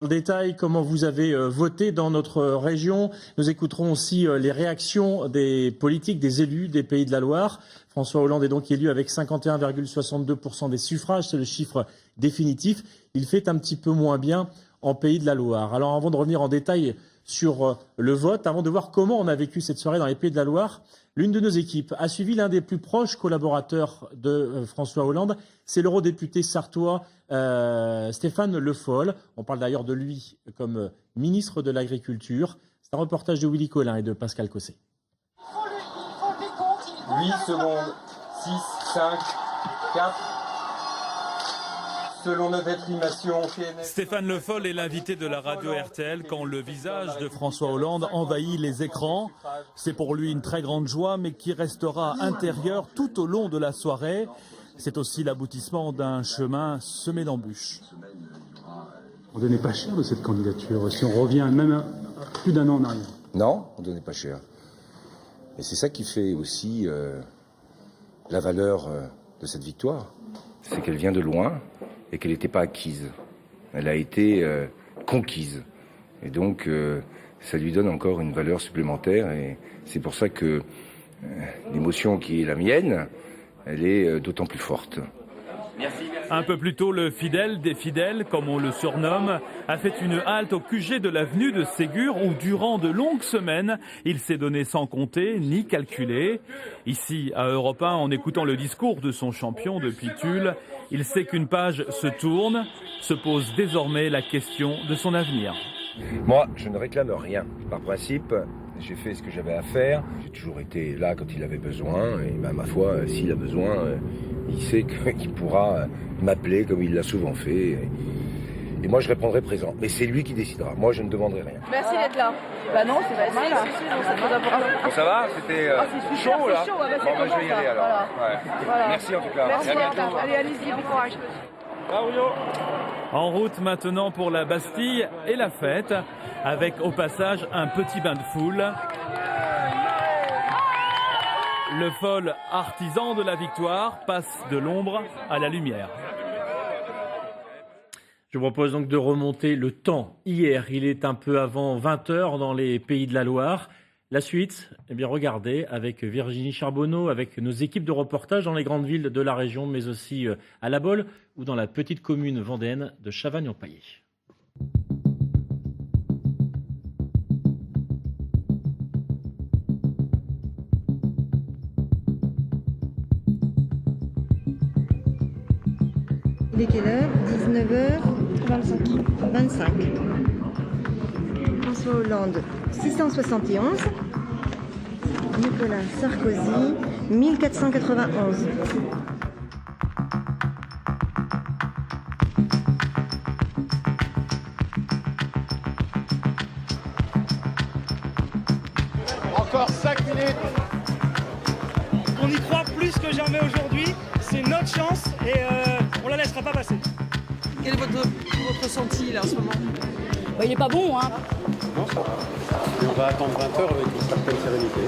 En détail, comment vous avez voté dans notre région. Nous écouterons aussi les réactions des politiques, des élus des Pays de la Loire. François Hollande est donc élu avec 51,62% des suffrages, c'est le chiffre définitif. Il fait un petit peu moins bien en Pays de la Loire. Alors avant de revenir en détail sur le vote, avant de voir comment on a vécu cette soirée dans les Pays de la Loire, l'une de nos équipes a suivi l'un des plus proches collaborateurs de François Hollande, c'est l'eurodéputé sarthois Stéphane Le Foll. On parle d'ailleurs de lui comme ministre de l'Agriculture. C'est un reportage de Willy Collin et de Pascal Cossé. 8 secondes, 6, 5, 4... Selon notre estimation, Stéphane Le Foll est l'invité de la radio RTL quand le visage de François Hollande envahit les écrans. C'est pour lui une très grande joie, mais qui restera intérieure tout au long de la soirée. C'est aussi l'aboutissement d'un chemin semé d'embûches. On ne donnait pas cher de cette candidature, si on revient même à plus d'un an en arrière. Non, on ne donnait pas cher. Et c'est ça qui fait aussi la valeur de cette victoire. C'est qu'elle vient de loin et qu'elle n'était pas acquise. Elle a été conquise. Et donc, ça lui donne encore une valeur supplémentaire. Et c'est pour ça que l'émotion qui est la mienne, elle est d'autant plus forte. Un peu plus tôt, le fidèle des fidèles, comme on le surnomme, a fait une halte au QG de l'avenue de Ségur où, durant de longues semaines, il s'est donné sans compter ni calculer. Ici, à Europe 1, en écoutant le discours de son champion depuis Tulle, il sait qu'une page se tourne, se pose désormais la question de son avenir. Moi, je ne réclame rien. Par principe, j'ai fait ce que j'avais à faire. J'ai toujours été là quand il avait besoin. Et ma foi, s'il a besoin, il sait qu'il pourra m'appeler comme il l'a souvent fait. Et moi, je répondrai présent. Mais c'est lui qui décidera. Moi, je ne demanderai rien. Merci d'être là. Bah non, c'est pas mal. Bon, ça va? C'était chaud, là? Chaud, ouais, bon, je vais y aller, alors. Voilà. Ouais. Voilà. Merci, en tout cas. Merci, à bientôt. allez, allez-y, bon courage. En route maintenant pour la Bastille et la fête, avec au passage un petit bain de foule. Le Foll, artisan de la victoire, passe de l'ombre à la lumière. Je vous propose donc de remonter le temps. Hier, il est un peu avant 20h dans les Pays de la Loire. La suite, eh bien regardez, avec Virginie Charbonneau, avec nos équipes de reportage dans les grandes villes de la région, mais aussi à La Baule ou dans la petite commune vendéenne de Chavagne-en-Paillé. Il est quelle heure? 19h25. François Hollande, 671. Nicolas Sarkozy, 1491. Encore 5 minutes. On y croit plus que jamais aujourd'hui. C'est notre chance et on la laissera pas passer. Quel est votre ressenti là en ce moment? Bah, il est pas bon, hein. Non, ça va. Et on va attendre 20h avec une certaine sérénité.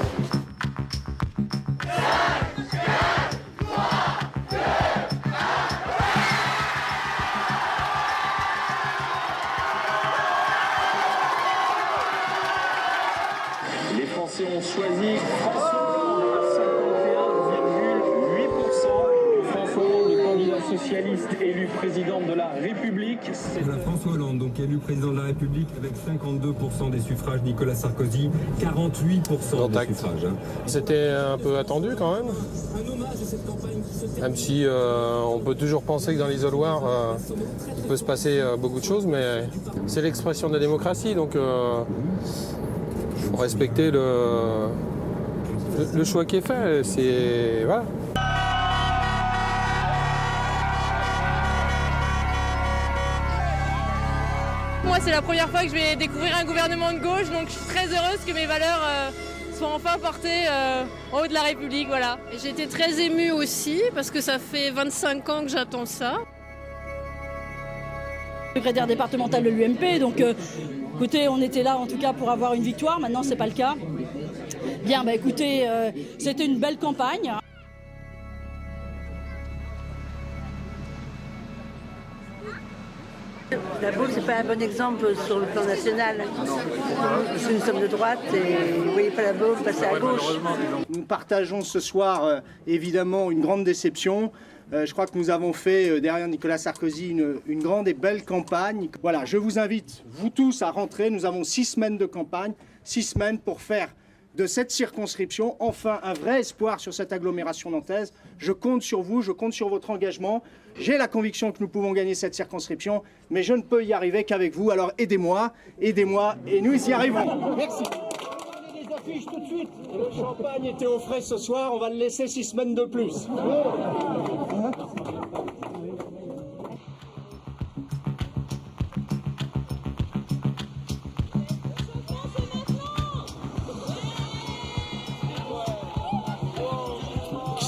Les Français ont choisi François Hollande à 51,8%. François Hollande, le candidat socialiste élu président de la République. François Hollande, donc élu président de la République avec 52% des suffrages. Nicolas Sarkozy, 48% des suffrages. C'était un peu attendu quand même. Même si on peut toujours penser que dans l'isoloir, il peut se passer beaucoup de choses, mais c'est l'expression de la démocratie, donc faut respecter le choix qui est fait. C'est voilà. Moi, c'est la première fois que je vais découvrir un gouvernement de gauche, donc je suis très heureuse que mes valeurs soient enfin portées en haut de la République, voilà. J'ai été très émue aussi, parce que ça fait 25 ans que j'attends ça. Secrétaire départemental de l'UMP, donc écoutez, on était là en tout cas pour avoir une victoire, maintenant c'est pas le cas. Bien, bah écoutez, c'était une belle campagne. La Baule, c'est pas un bon exemple sur le plan national. Parce que nous sommes de droite et vous ne voyez pas la Baule passer à gauche. Nous partageons ce soir évidemment une grande déception. Je crois que nous avons fait derrière Nicolas Sarkozy une grande et belle campagne. Voilà, je vous invite, vous tous, à rentrer. Nous avons 6 semaines de campagne, 6 semaines pour faire de cette circonscription enfin un vrai espoir sur cette agglomération nantaise. Je compte sur vous, je compte sur votre engagement. J'ai la conviction que nous pouvons gagner cette circonscription, mais je ne peux y arriver qu'avec vous. Alors aidez-moi, et nous y arrivons. Merci. Les affiches tout de suite. Le champagne était au frais ce soir, on va le laisser 6 semaines de plus.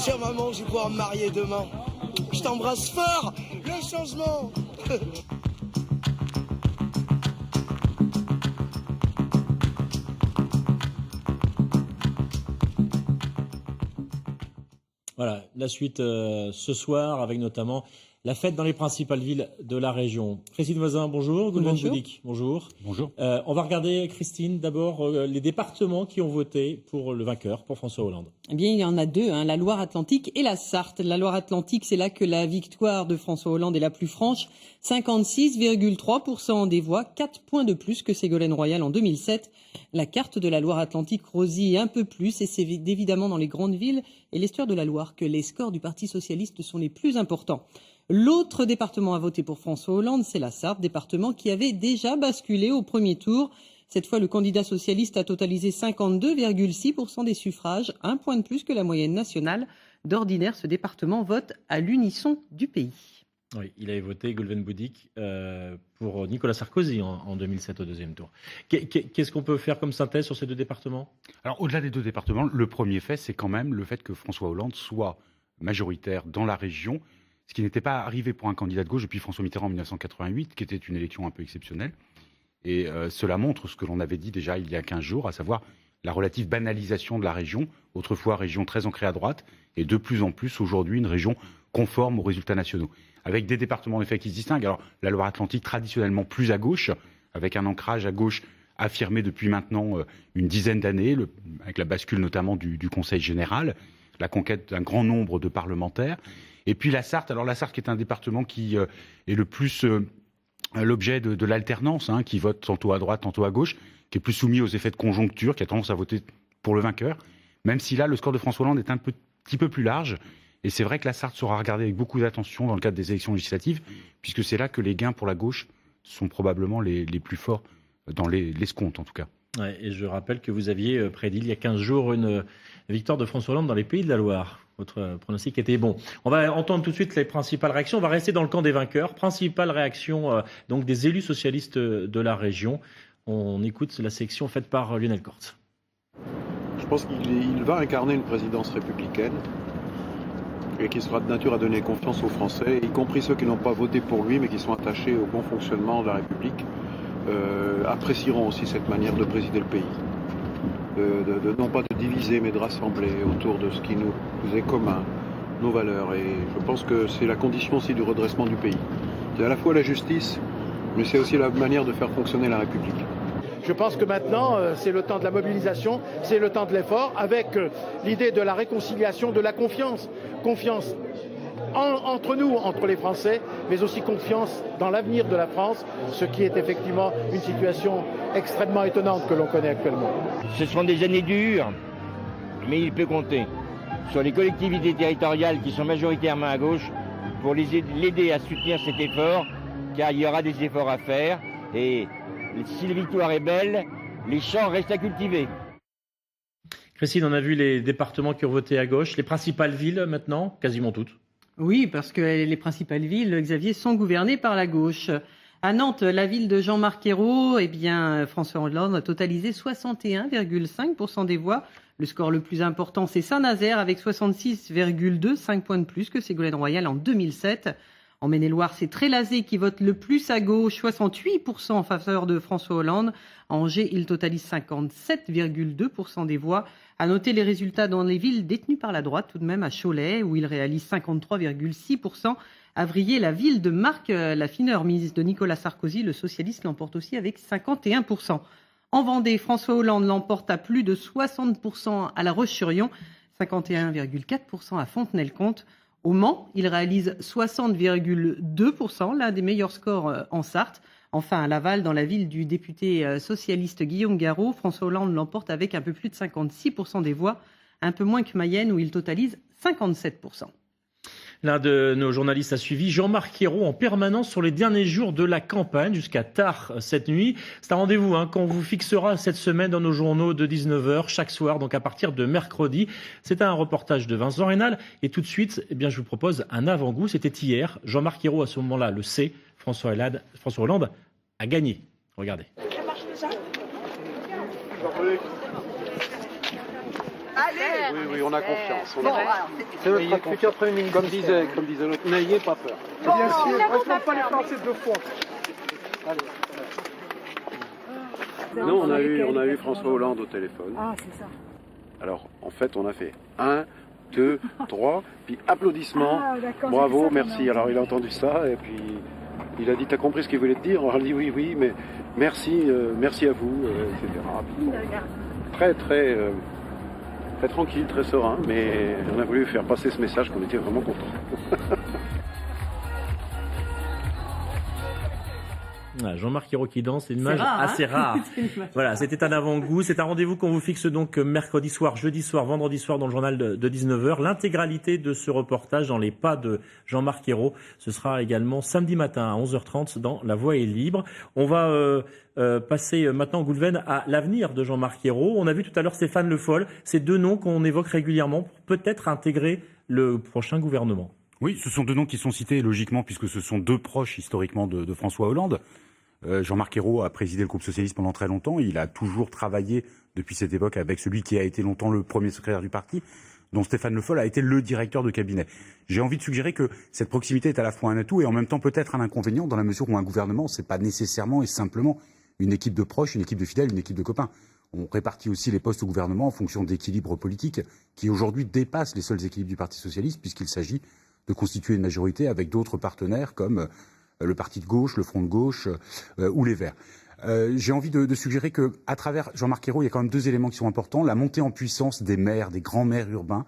Chère maman, je vais pouvoir me marier demain. Je t'embrasse fort, le changement. Voilà, la suite ce soir avec notamment la fête dans les principales villes de la région. Christine Voisin, bonjour. Goulven Boudik, bonjour. Bonjour. On va regarder, Christine, d'abord les départements qui ont voté pour le vainqueur, pour François Hollande. Eh bien, il y en a deux, la Loire-Atlantique et la Sarthe. La Loire-Atlantique, c'est là que la victoire de François Hollande est la plus franche. 56,3% des voix, 4 points de plus que Ségolène Royal en 2007. La carte de la Loire-Atlantique grossit un peu plus et c'est évidemment dans les grandes villes et l'estuaire de la Loire que les scores du Parti socialiste sont les plus importants. L'autre département à voter pour François Hollande, c'est la Sarthe, département qui avait déjà basculé au premier tour. Cette fois, le candidat socialiste a totalisé 52,6% des suffrages, 1 point de plus que la moyenne nationale. D'ordinaire, ce département vote à l'unisson du pays. Oui, il avait voté, Goulven Boudik, pour Nicolas Sarkozy en 2007 au deuxième tour. Qu'est-ce qu'on peut faire comme synthèse sur ces deux départements ? Alors, au-delà des deux départements, le premier fait, c'est quand même le fait que François Hollande soit majoritaire dans la région, ce qui n'était pas arrivé pour un candidat de gauche depuis François Mitterrand en 1988, qui était une élection un peu exceptionnelle. Et cela montre ce que l'on avait dit déjà il y a 15 jours, à savoir la relative banalisation de la région, autrefois région très ancrée à droite, et de plus en plus aujourd'hui une région conforme aux résultats nationaux. Avec des départements en effet qui se distinguent. Alors la Loire-Atlantique traditionnellement plus à gauche, avec un ancrage à gauche affirmé depuis maintenant une dizaine d'années, avec la bascule notamment du Conseil général, la conquête d'un grand nombre de parlementaires. Et puis la Sarthe, alors la Sarthe qui est un département qui est le plus l'objet de l'alternance, qui vote tantôt à droite, tantôt à gauche, qui est plus soumis aux effets de conjoncture, qui a tendance à voter pour le vainqueur, même si là le score de François Hollande est un petit peu plus large. Et c'est vrai que la Sarthe sera regardée avec beaucoup d'attention dans le cadre des élections législatives, puisque c'est là que les gains pour la gauche sont probablement les plus forts dans l'escompte en tout cas. Ouais, et je rappelle que vous aviez prédit il y a 15 jours une victoire de François Hollande dans les Pays de la Loire. Votre pronostic était bon. On va entendre tout de suite les principales réactions. On va rester dans le camp des vainqueurs. Principale réaction donc des élus socialistes de la région. On écoute la section faite par Lionel Cortz. Je pense qu'il va incarner une présidence républicaine et qui sera de nature à donner confiance aux Français, y compris ceux qui n'ont pas voté pour lui mais qui sont attachés au bon fonctionnement de la République, apprécieront aussi cette manière de présider le pays. Non pas de diviser mais de rassembler autour de ce qui nous est commun, nos valeurs. Et je pense que c'est la condition aussi du redressement du pays. C'est à la fois la justice, mais c'est aussi la manière de faire fonctionner la République. Je pense que maintenant, c'est le temps de la mobilisation, c'est le temps de l'effort, avec l'idée de la réconciliation, de la confiance. Confiance entre nous, entre les Français, mais aussi confiance dans l'avenir de la France, ce qui est effectivement une situation extrêmement étonnante que l'on connaît actuellement. Ce seront des années dures, mais il peut compter sur les collectivités territoriales qui sont majoritairement à gauche pour l'aider à soutenir cet effort, car il y aura des efforts à faire et si la victoire est belle, les champs restent à cultiver. Christine, on a vu les départements qui ont voté à gauche, les principales villes maintenant, quasiment toutes. Oui, parce que les principales villes, Xavier, sont gouvernées par la gauche. À Nantes, la ville de Jean-Marc Ayrault, François Hollande a totalisé 61,5% des voix. Le score le plus important, c'est Saint-Nazaire avec 66,2, 5 points de plus que Ségolène Royal en 2007. En Maine-et-Loire, c'est Trélazé qui vote le plus à gauche, 68% en faveur de François Hollande. À Angers, il totalise 57,2% des voix. À noter les résultats dans les villes détenues par la droite, tout de même à Cholet, où il réalise 53,6%, a vrillé la ville de Marc Laffineur, ministre de Nicolas Sarkozy. Le socialiste l'emporte aussi avec 51%. En Vendée, François Hollande l'emporte à plus de 60% à La Roche-sur-Yon, 51,4% à Fontenay-le-Comte. Au Mans, il réalise 60,2%, l'un des meilleurs scores en Sarthe. Enfin, à Laval, dans la ville du député socialiste Guillaume Garot, François Hollande l'emporte avec un peu plus de 56% des voix, un peu moins que Mayenne où il totalise 57%. L'un de nos journalistes a suivi Jean-Marc Ayrault en permanence sur les derniers jours de la campagne jusqu'à tard cette nuit. C'est un rendez-vous qu'on vous fixera cette semaine dans nos journaux de 19h chaque soir, donc à partir de mercredi. C'est un reportage de Vincent Rénal. Et tout de suite, je vous propose un avant-goût. C'était hier. Jean-Marc Ayrault, à ce moment-là, le sait. François Hollande a gagné. Regardez. Ça marche déjà ? Oui, on a confiance. C'est notre futur Premier ministre. Comme disait l'autre, n'ayez pas peur. Bien sûr, il ne faut pas les lancer deux fois. Nous, on a eu François Hollande au téléphone. Ah, c'est ça. Alors, en fait, on a fait 1, 2, 3, puis applaudissements. Ah, bravo, merci. Alors, il a entendu ça, et puis il a dit, t'as compris ce qu'il voulait te dire? On a dit oui, mais merci à vous, etc. Très tranquille, très serein, mais on a voulu faire passer ce message qu'on était vraiment contents. Jean-Marc Ayrault qui danse, c'est une image rare, assez rare. Voilà, c'était un avant-goût. C'est un rendez-vous qu'on vous fixe donc mercredi soir, jeudi soir, vendredi soir dans le journal de 19h. L'intégralité de ce reportage dans les pas de Jean-Marc Ayrault, ce sera également samedi matin à 11h30 dans La Voix est libre. On va passer maintenant, Goulven, à l'avenir de Jean-Marc Ayrault. On a vu tout à l'heure Stéphane Le Foll, ces deux noms qu'on évoque régulièrement pour peut-être intégrer le prochain gouvernement. Oui, ce sont deux noms qui sont cités logiquement puisque ce sont deux proches historiquement de François Hollande. Jean-Marc Ayrault a présidé le groupe socialiste pendant très longtemps. Il a toujours travaillé depuis cette époque avec celui qui a été longtemps le premier secrétaire du parti, dont Stéphane Le Foll a été le directeur de cabinet. J'ai envie de suggérer que cette proximité est à la fois un atout et en même temps peut-être un inconvénient dans la mesure où un gouvernement, c'est pas nécessairement et simplement une équipe de proches, une équipe de fidèles, une équipe de copains. On répartit aussi les postes au gouvernement en fonction d'équilibres politiques qui aujourd'hui dépassent les seuls équilibres du Parti socialiste puisqu'il s'agit de constituer une majorité avec d'autres partenaires comme le Parti de gauche, le Front de gauche ou les Verts. J'ai envie de suggérer que, à travers Jean-Marc Ayrault, il y a quand même deux éléments qui sont importants. La montée en puissance des maires, des grands maires urbains.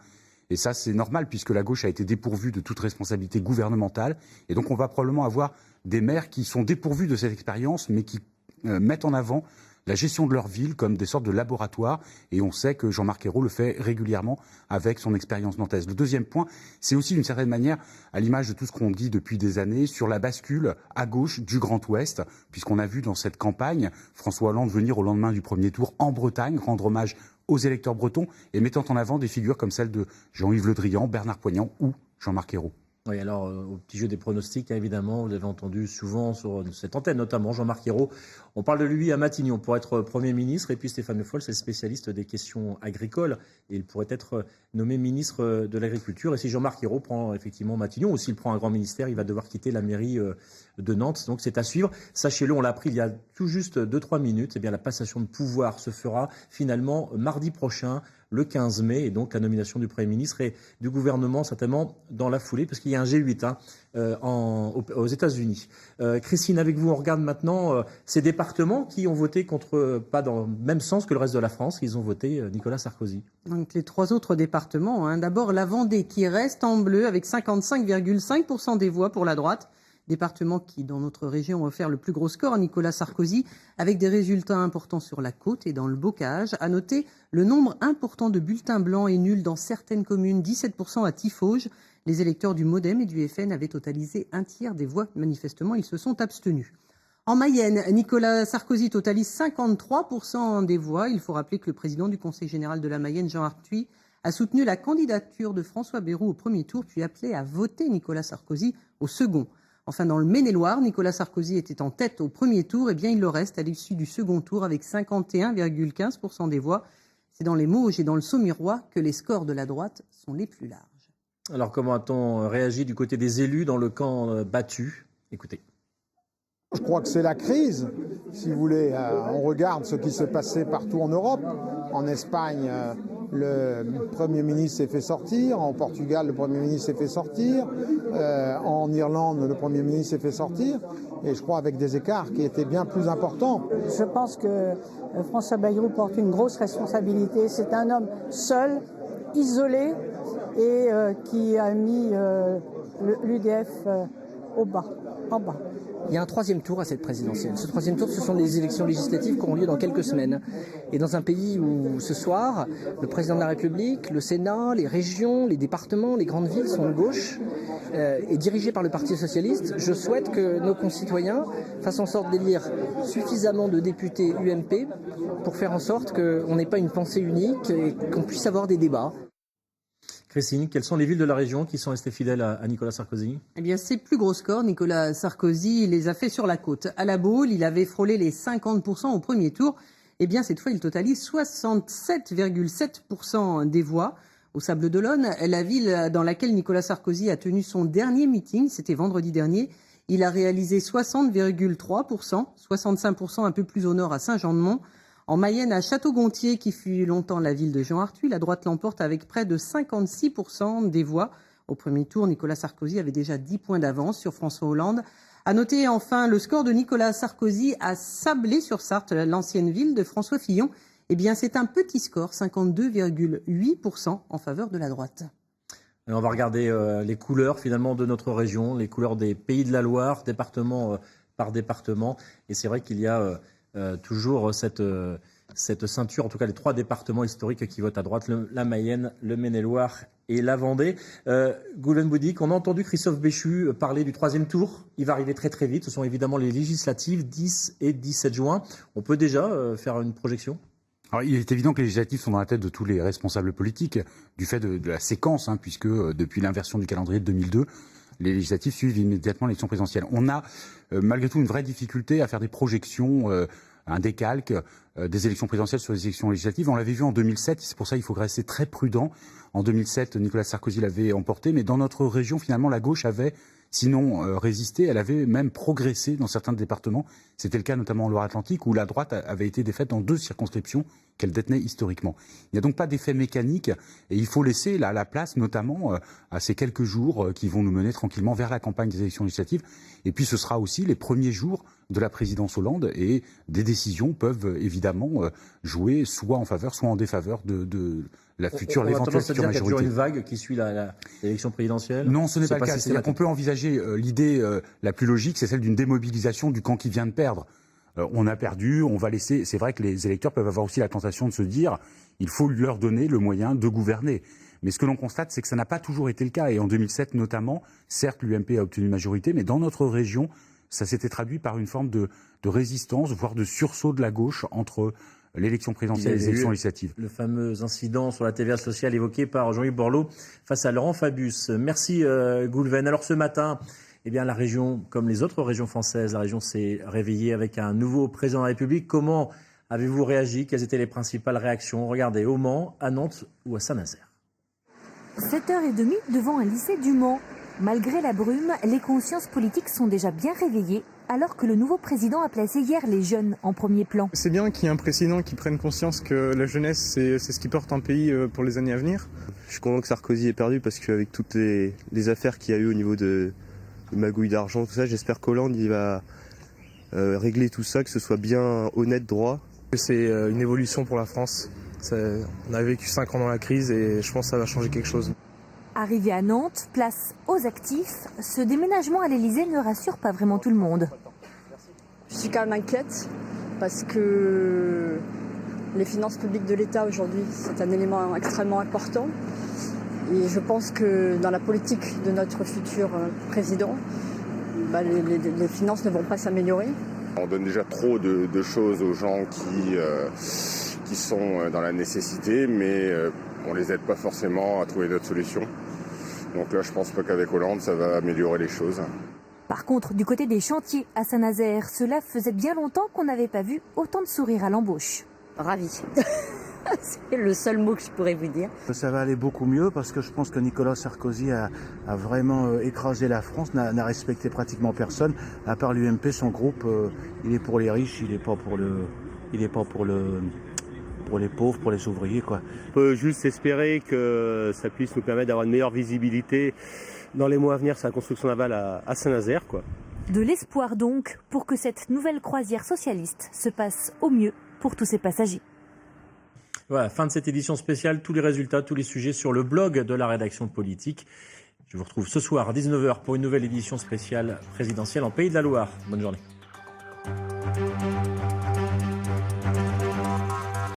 Et ça, c'est normal puisque la gauche a été dépourvue de toute responsabilité gouvernementale. Et donc, on va probablement avoir des maires qui sont dépourvus de cette expérience, mais qui mettent en avant la gestion de leur ville comme des sortes de laboratoires. Et on sait que Jean-Marc Ayrault le fait régulièrement avec son expérience nantaise. Le deuxième point, c'est aussi d'une certaine manière, à l'image de tout ce qu'on dit depuis des années, sur la bascule à gauche du Grand Ouest, puisqu'on a vu dans cette campagne François Hollande venir au lendemain du premier tour en Bretagne, rendre hommage aux électeurs bretons et mettant en avant des figures comme celles de Jean-Yves Le Drian, Bernard Poignant ou Jean-Marc Ayrault. Oui, alors au petit jeu des pronostics, évidemment, vous avez entendu souvent sur cette antenne, notamment Jean-Marc Ayrault. On parle de lui à Matignon pour être Premier ministre, et puis Stéphane Le Foll, c'est le spécialiste des questions agricoles, et il pourrait être nommé ministre de l'Agriculture. Et si Jean-Marc Ayrault prend effectivement Matignon, ou s'il prend un grand ministère, il va devoir quitter la mairie de Nantes. Donc c'est à suivre. Sachez-le, on l'a appris il y a tout juste 2-3 minutes, eh bien la passation de pouvoir se fera finalement mardi prochain, le 15 mai, et donc la nomination du Premier ministre et du gouvernement certainement dans la foulée, parce qu'il y a un G8 aux États-Unis. Christine, avec vous, on regarde maintenant ces départements qui ont voté pas dans le même sens que le reste de la France, ils ont voté Nicolas Sarkozy. Donc les trois autres départements, d'abord la Vendée qui reste en bleu avec 55,5% des voix pour la droite. Département qui, dans notre région, a offert le plus gros score à Nicolas Sarkozy, avec des résultats importants sur la côte et dans le bocage. À noter le nombre important de bulletins blancs et nuls dans certaines communes, 17% à Tifauge. Les électeurs du MoDem et du FN avaient totalisé un tiers des voix. Manifestement, ils se sont abstenus. En Mayenne, Nicolas Sarkozy totalise 53% des voix. Il faut rappeler que le président du Conseil général de la Mayenne, Jean Arthuis, a soutenu la candidature de François Bayrou au premier tour, puis appelé à voter Nicolas Sarkozy au second. Enfin, dans le Maine-et-Loire, Nicolas Sarkozy était en tête au premier tour, et bien il le reste à l'issue du second tour avec 51,15% des voix. C'est dans les Mauges et dans le Saumurois que les scores de la droite sont les plus larges. Alors comment a-t-on réagi du côté des élus dans le camp battu? Écoutez. Je crois que c'est la crise, si vous voulez. On regarde ce qui s'est passé partout en Europe. En Espagne, le Premier ministre s'est fait sortir, en Portugal le Premier ministre s'est fait sortir, en Irlande le Premier ministre s'est fait sortir, et je crois avec des écarts qui étaient bien plus importants. Je pense que François Bayrou porte une grosse responsabilité. C'est un homme seul, isolé, et qui a mis l'UDF en bas. Il y a un troisième tour à cette présidentielle. Ce troisième tour, ce sont les élections législatives qui auront lieu dans quelques semaines. Et dans un pays où, ce soir, le président de la République, le Sénat, les régions, les départements, les grandes villes sont de gauche et dirigés par le Parti socialiste, je souhaite que nos concitoyens fassent en sorte d'élire suffisamment de députés UMP pour faire en sorte qu'on n'ait pas une pensée unique et qu'on puisse avoir des débats. Christine, quelles sont les villes de la région qui sont restées fidèles à Nicolas Sarkozy? Eh bien, ses plus gros scores, Nicolas Sarkozy les a fait sur la côte. À La Baule, il avait frôlé les 50% au premier tour. Eh bien, cette fois, il totalise 67,7% des voix. Au Sables-d'Olonne, la ville dans laquelle Nicolas Sarkozy a tenu son dernier meeting, c'était vendredi dernier, il a réalisé 60,3%, 65% un peu plus au nord à Saint-Jean-de-Mont. En Mayenne, à Château-Gontier, qui fut longtemps la ville de Jean Arthuis, la droite l'emporte avec près de 56% des voix. Au premier tour, Nicolas Sarkozy avait déjà 10 points d'avance sur François Hollande. À noter enfin le score de Nicolas Sarkozy à Sablé-sur-Sarthe, l'ancienne ville de François Fillon. Eh bien, c'est un petit score, 52,8% en faveur de la droite. Et on va regarder les couleurs finalement de notre région, les couleurs des Pays de la Loire, département par département. Et c'est vrai qu'il y a toujours cette ceinture, en tout cas les 3 départements historiques qui votent à droite, la Mayenne, le Maine-et-Loire et la Vendée. Goulen Boudik, on a entendu Christophe Béchu parler du 3e tour. Il va arriver très très vite. Ce sont évidemment les législatives 10 et 17 juin. On peut déjà faire une projection? Alors, il est évident que les législatives sont dans la tête de tous les responsables politiques du fait de la séquence, puisque depuis l'inversion du calendrier de 2002, les législatives suivent immédiatement l'élection présidentielle. On a malgré tout une vraie difficulté à faire des projections, un décalque des élections présidentielles sur les élections législatives. On l'avait vu en 2007, c'est pour ça qu'il faut rester très prudent. En 2007, Nicolas Sarkozy l'avait emporté, mais dans notre région, finalement, la gauche avait, sinon résisté, elle avait même progressé dans certains départements. C'était le cas notamment en Loire-Atlantique, où la droite avait été défaite dans 2 circonscriptions qu'elle détenait historiquement. Il n'y a donc pas d'effet mécanique, et il faut laisser la place, notamment à ces quelques jours qui vont nous mener tranquillement vers la campagne des élections législatives. Et puis ce sera aussi les premiers jours de la présidence Hollande, et des décisions peuvent évidemment jouer soit en faveur, soit en défaveur de la future, l'éventuelle future majorité. Il y a toujours une vague qui suit l'élection présidentielle? Non, ce n'est pas le cas. C'est-à-dire qu'on peut envisager l'idée la plus logique, c'est celle d'une démobilisation du camp qui vient de perdre. On a perdu, on va laisser. C'est vrai que les électeurs peuvent avoir aussi la tentation de se dire il faut leur donner le moyen de gouverner. Mais ce que l'on constate, c'est que ça n'a pas toujours été le cas. Et en 2007 notamment, certes, l'UMP a obtenu une majorité, mais dans notre région, ça s'était traduit par une forme de résistance, voire de sursaut de la gauche entre l'élection présidentielle et les élections législatives. Le fameux incident sur la TVA sociale évoqué par Jean-Yves Borloo face à Laurent Fabius. Merci Goulven. Alors ce matin, eh bien, la région, comme les autres régions françaises, la région s'est réveillée avec un nouveau président de la République. Comment avez-vous réagi? Quelles étaient les principales réactions? Regardez, au Mans, à Nantes ou à Saint-Nazaire. 7h30 devant un lycée du Mans. Malgré la brume, les consciences politiques sont déjà bien réveillées, alors que le nouveau président a placé hier les jeunes en premier plan. C'est bien qu'il y ait un président qui prenne conscience que la jeunesse, c'est ce qui porte un pays pour les années à venir. Je suis content que Sarkozy ait perdu parce qu'avec toutes les affaires qu'il y a eu au niveau de magouilles d'argent, tout ça, j'espère qu'Hollande il va régler tout ça, que ce soit bien honnête, droit. C'est une évolution pour la France. On a vécu 5 ans dans la crise et je pense que ça va changer quelque chose. Arrivé à Nantes, place aux actifs, ce déménagement à l'Elysée ne rassure pas vraiment tout le monde. Je suis quand même inquiète parce que les finances publiques de l'État aujourd'hui, c'est un élément extrêmement important. Et je pense que dans la politique de notre futur président, les finances ne vont pas s'améliorer. On donne déjà trop de choses aux gens qui sont dans la nécessité, mais on les aide pas forcément à trouver d'autres solutions. Donc là, je pense pas qu'avec Hollande, ça va améliorer les choses. Par contre, du côté des chantiers à Saint-Nazaire, cela faisait bien longtemps qu'on n'avait pas vu autant de sourires à l'embauche. Ravi. C'est le seul mot que je pourrais vous dire. Ça va aller beaucoup mieux parce que je pense que Nicolas Sarkozy a vraiment écrasé la France, n'a respecté pratiquement personne. À part l'UMP, son groupe, il est pour les riches, il n'est pas pour pour les pauvres, pour les ouvriers, quoi. On peut juste espérer que ça puisse nous permettre d'avoir une meilleure visibilité dans les mois à venir sur la construction navale à Saint-Nazaire, quoi. De l'espoir donc pour que cette nouvelle croisière socialiste se passe au mieux pour tous ses passagers. Voilà, fin de cette édition spéciale. Tous les résultats, tous les sujets sur le blog de la rédaction politique. Je vous retrouve ce soir à 19h pour une nouvelle édition spéciale présidentielle en Pays de la Loire. Bonne journée.